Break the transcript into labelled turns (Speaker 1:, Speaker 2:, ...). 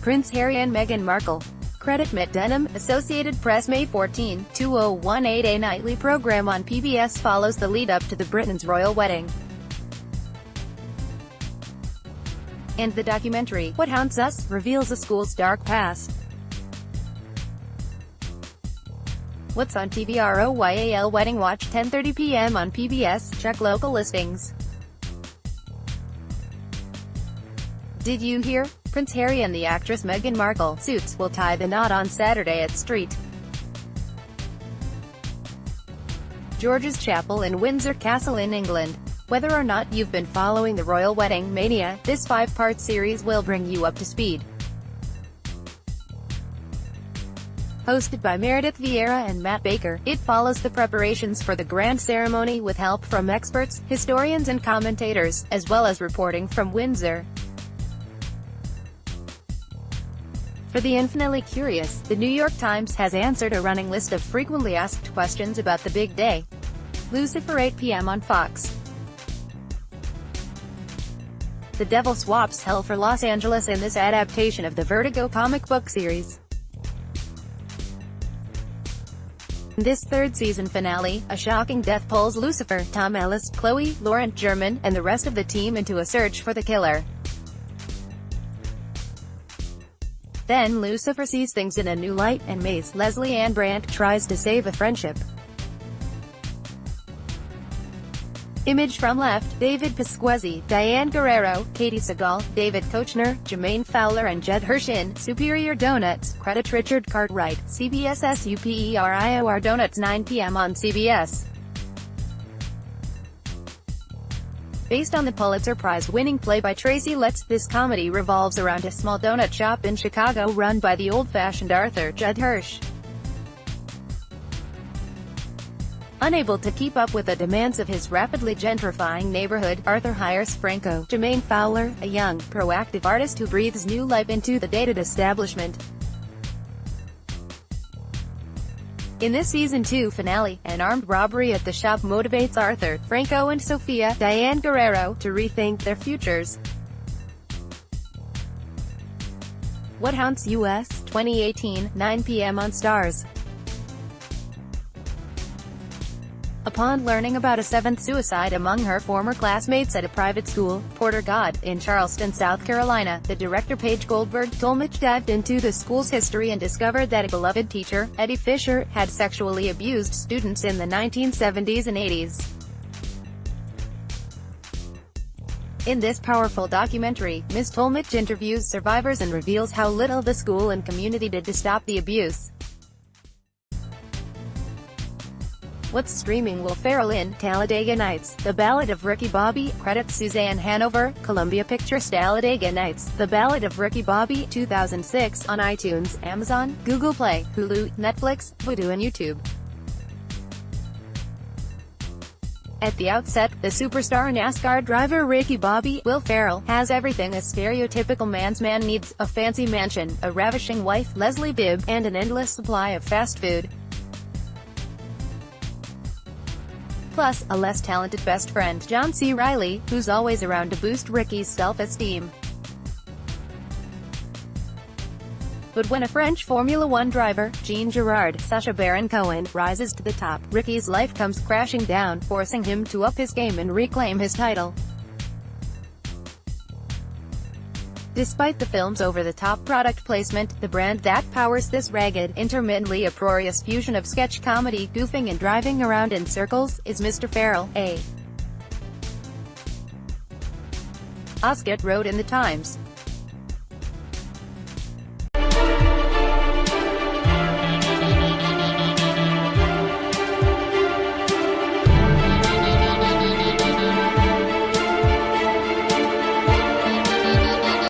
Speaker 1: Prince Harry and Meghan Markle. CreditMatt Dunham, Associated Press. May 14, 2018. A nightly program on PBS follows the lead-up to the Britain's royal wedding. And the documentary, What Haunts Us, reveals a school's dark past. What's on TVROYAL Wedding Watch, 10:30 p.m. on PBS, check local listings. Did you hear? Prince Harry and the actress Meghan Markle, suits, will tie the knot on Saturday at St. George's Chapel in Windsor Castle in England. Whether or not you've been following the royal wedding mania, this 5-part series will bring you up to speed. Hosted by Meredith Vieira and Matt Baker, it follows the preparations for the grand ceremony with help from experts, historians and commentators, as well as reporting from Windsor. For the infinitely curious, the New York Times has answered a running list of frequently asked questions about the big day. Lucifer, 8 p.m. on Fox. The devil swaps hell for Los Angeles in this adaptation of the Vertigo comic book series. In this third season finale, a shocking death pulls Lucifer, Tom Ellis, Chloe, Laurent German, and the rest of the team into a search for the killer. Then Lucifer sees things in a new light, and Maze, Leslie Ann Brandt, tries to save a friendship. Image from left, David Pasquesi, Diane Guerrero, Katie Segal, David Kochner, Jermaine Fowler and Jed Hershin. Superior Donuts, credit Richard Cartwright, CBS SUPERIOR Donuts, 9 p.m. on CBS. Based on the Pulitzer Prize-winning play by Tracy Letts, this comedy revolves around a small donut shop in Chicago run by the old-fashioned Arthur Judd Hirsch. Unable to keep up with the demands of his rapidly gentrifying neighborhood, Arthur hires Franco, Jermaine Fowler, a young, proactive artist who breathes new life into the dated establishment. In this season 2 finale, an armed robbery at the shop motivates Arthur, Franco and Sofia, Diane Guerrero, to rethink their futures. What Haunts US, 2018, 9 p.m. on Starz. Upon learning about a 7th suicide among her former classmates at a private school, Porter God, in Charleston, South Carolina, the director Paige Goldberg-Tolmich dived into the school's history and discovered that a beloved teacher, Eddie Fisher, had sexually abused students in the 1970s and 80s. In this powerful documentary, Ms. Tolmich interviews survivors and reveals how little the school and community did to stop the abuse. What's streaming? Will Ferrell in Talladega Nights, The Ballad of Ricky Bobby, credits Suzanne Hanover, Columbia Pictures. Talladega Nights, The Ballad of Ricky Bobby, 2006, on iTunes, Amazon, Google Play, Hulu, Netflix, Vudu and YouTube. At the outset, the superstar NASCAR driver Ricky Bobby, Will Ferrell, has everything a stereotypical man's man needs: a fancy mansion, a ravishing wife, Leslie Bibb, and an endless supply of fast food. Plus, a less talented best friend, John C. Reilly, who's always around to boost Ricky's self-esteem. But when a French Formula One driver, Jean Girard, Sacha Baron Cohen, rises to the top, Ricky's life comes crashing down, forcing him to up his game and reclaim his title. Despite the film's over-the-top product placement, the brand that powers this ragged, intermittently uproarious fusion of sketch comedy, goofing and driving around in circles, is Mr. Ferrell, a. Osgood wrote in the Times.